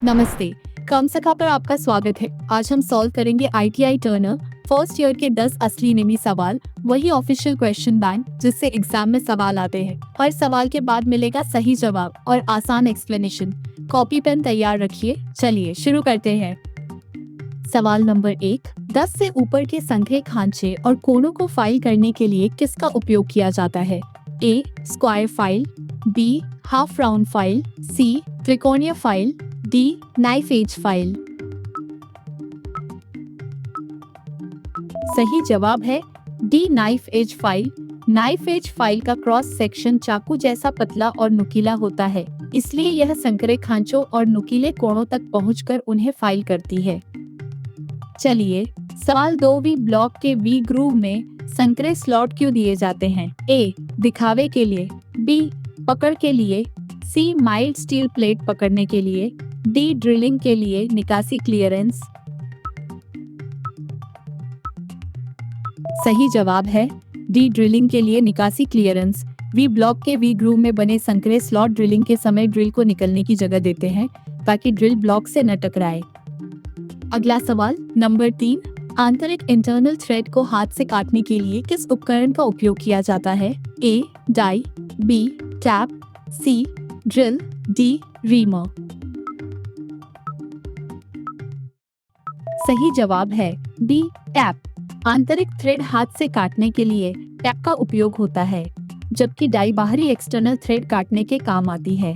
नमस्ते, कमसका पर आपका स्वागत है। आज हम सॉल्व करेंगे ITI टर्नर फर्स्ट ईयर के 10 असली नेमी सवाल, वही ऑफिशियल क्वेश्चन बैंक जिससे एग्जाम में सवाल आते हैं। हर सवाल के बाद मिलेगा सही जवाब और आसान एक्सप्लेनेशन। कॉपी पेन तैयार रखिए। चलिए शुरू करते हैं। सवाल नंबर 1, 10 से ऊपर के संख्या खांचे और कोनों को फाइल करने के लिए किसका उपयोग किया जाता है? A. Square file, B. Half round file, C. त्रिकोणीय file, D. Knife edge file. सही जवाब है D. Knife edge file. Knife edge file का क्रॉस सेक्शन चाकू जैसा पतला और नुकीला होता है, इसलिए यह संकरे खांचों और नुकीले कोणों तक पहुंचकर उन्हें फाइल करती है। चलिए सवाल 2, ब्लॉक के V ग्रूव में संकरे स्लॉट क्यों दिए जाते हैं? A. दिखावे के लिए, B. पकड़ के लिए, C. माइल्ड स्टील प्लेट पकड़ने के लिए, D. ड्रिलिंग के लिए निकासी क्लियरेंस। सही जवाब है D. ड्रिलिंग के लिए निकासी क्लियरेंस। V ब्लॉक के V ग्रूव में बने संकरे स्लॉट ड्रिलिंग के समय ड्रिल को निकलने की जगह देते हैं ताकि ड्रिल ब्लॉक से न टकराए। अगला सवाल नंबर 3, आंतरिक इंटरनल थ्रेड को हाथ से काटने के लिए किस उपकरण का उपयोग किया जाता है? A. Die, B. Tap, C. Drill, D. Reamer. सही जवाब है B. टैप। आंतरिक थ्रेड हाथ से काटने के लिए टैप का उपयोग होता है, जबकि डाई बाहरी एक्सटर्नल थ्रेड काटने के काम आती है।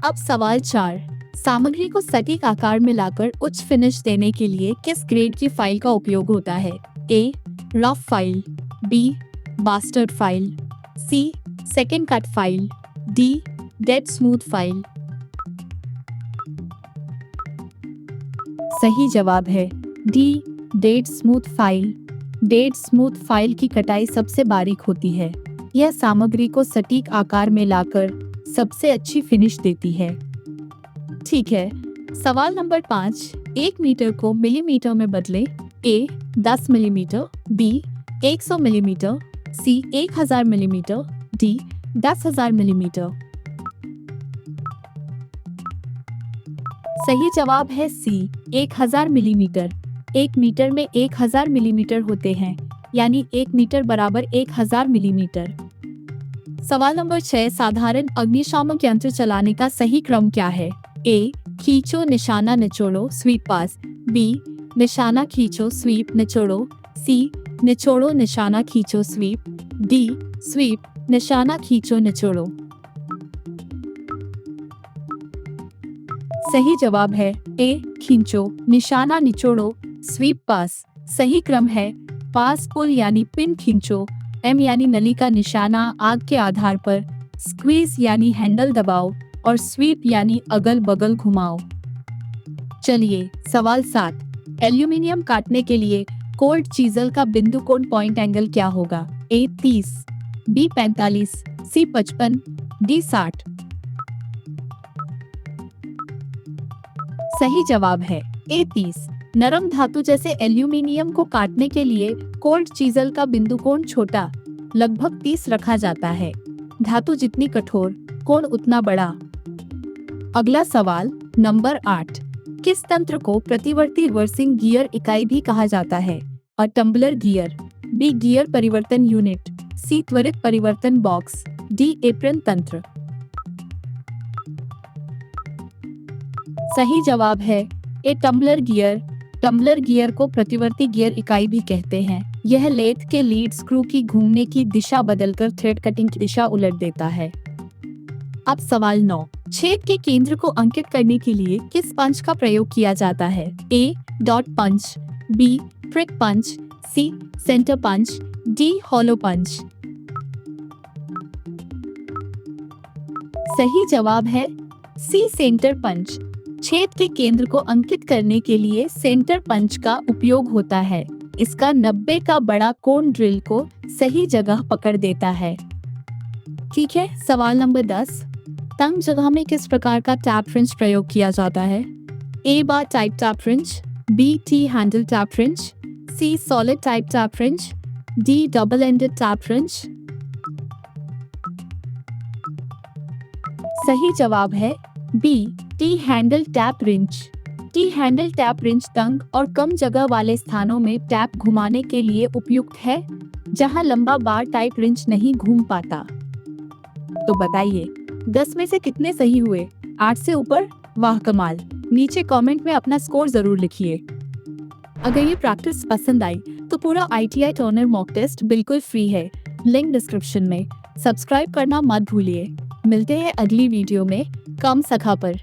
अब सवाल 4, सामग्री को सटीक आकार में लाकर उच्च फिनिश देने के लिए किस ग्रेड की फाइल का उपयोग होता है? A. Rough file, B. Bastard file, C. Second cut file, D. Dead smooth file. सही जवाब है D. Dead smooth file. Dead smooth file की कटाई सबसे बारीक होती है। यह सामग्री को सटीक आकार में लाकर सबसे अच्छी फिनिश देती है। ठीक है, सवाल नंबर 5, 1 मीटर को मिलीमीटर में बदले। A. 10 millimetre, B. 100 millimetre, C. 1000 millimetre, D. 10,000 millimetre. सही जवाब है C. 1000 मिलीमीटर। 1 मीटर में 1000 मिलीमीटर होते हैं, यानी 1 मीटर बराबर 1000 मिलीमीटर। सवाल नंबर 6, साधारण अग्निशामक यंत्र चलाने का सही क्रम क्या है? A. खींचो निशाना निचोड़ो स्वीप पास, B. निशाना खींचो स्वीप निचोड़ो, C. निचोड़ो निशाना खींचो स्वीप, D. स्वीप निशाना खींचो निचोड़ो। सही जवाब है A. खींचो निशाना निचोड़ो स्वीप पास। सही क्रम है पास पुल यानी पिन खींचो, M यानी नली का निशाना आग के आधार पर, स्क्वीज यानी हैंडल दबाओ और स्वीप यानी अगल बगल घुमाओ। चलिए सवाल 7, एल्यूमिनियम काटने के लिए कोल्ड चीजल का बिंदु कोण पॉइंट एंगल क्या होगा? A. 30, B. 45, C. 55, D. 60। सही जवाब है A. 30। नरम धातु जैसे एल्यूमिनियम को काटने के लिए कोल्ड चीजल का बिंदु कोण छोटा, लगभग 30 रखा जाता है। धातु जितनी कठोर, कोण उतना बड़ा। अगला सवाल नंबर 8, किस तंत्र को प्रतिवर्ती रिवर्सिंग गियर इकाई भी कहा जाता है? अ टम्बलर गियर, B. गियर परिवर्तन यूनिट, C. त्वरित परिवर्तन बॉक्स, D. एप्रन तंत्र। सही जवाब है A. Tumbler gear. Tumbler gear को प्रतिवर्ती गियर इकाई भी कहते हैं। यह लेथ के लीड स्क्रू की घूमने की दिशा बदलकर थ्रेड कटिंग की दिशा उलट देता है। अब सवाल 9, छेद के केंद्र को अंकित करने के लिए किस पंच का प्रयोग किया जाता है? A. Dot punch, B. Prick punch, C. Centre punch, D. Hollow punch. सही जवाब है C. सेंटर पंच। छेद के केंद्र को अंकित करने के लिए सेंटर पंच का उपयोग होता है। इसका 90 का बड़ा कोण ड्रिल को सही जगह पकड़ देता है। ठीक है, सवाल नंबर 10, तंग जगह में किस प्रकार का टैप रिंच प्रयोग किया जाता है? A. Bar type tap wrench, B. T handle tap wrench, C. Solid type tap wrench, D. Double ended tap wrench. सही जवाब है B. T handle tap wrench. T handle tap wrench तंग और कम जगह वाले स्थानों में टैप घुमाने के लिए उपयुक्त है, जहां लंबा बार टाइप रिंच नहीं घूम पाता। तो बताइए 10 में से कितने सही हुए? 8 से ऊपर? वाह कमाल। नीचे कमेंट में अपना स्कोर जरूर लिखिए। अगर ये प्रैक्टिस पसंद आई तो पूरा ITI टर्नर मॉक टेस्ट बिल्कुल फ्री है, लिंक डिस्क्रिप्शन में। सब्सक्राइब करना मत भूलिए। मिलते हैं अगली वीडियो में काम सखा पर।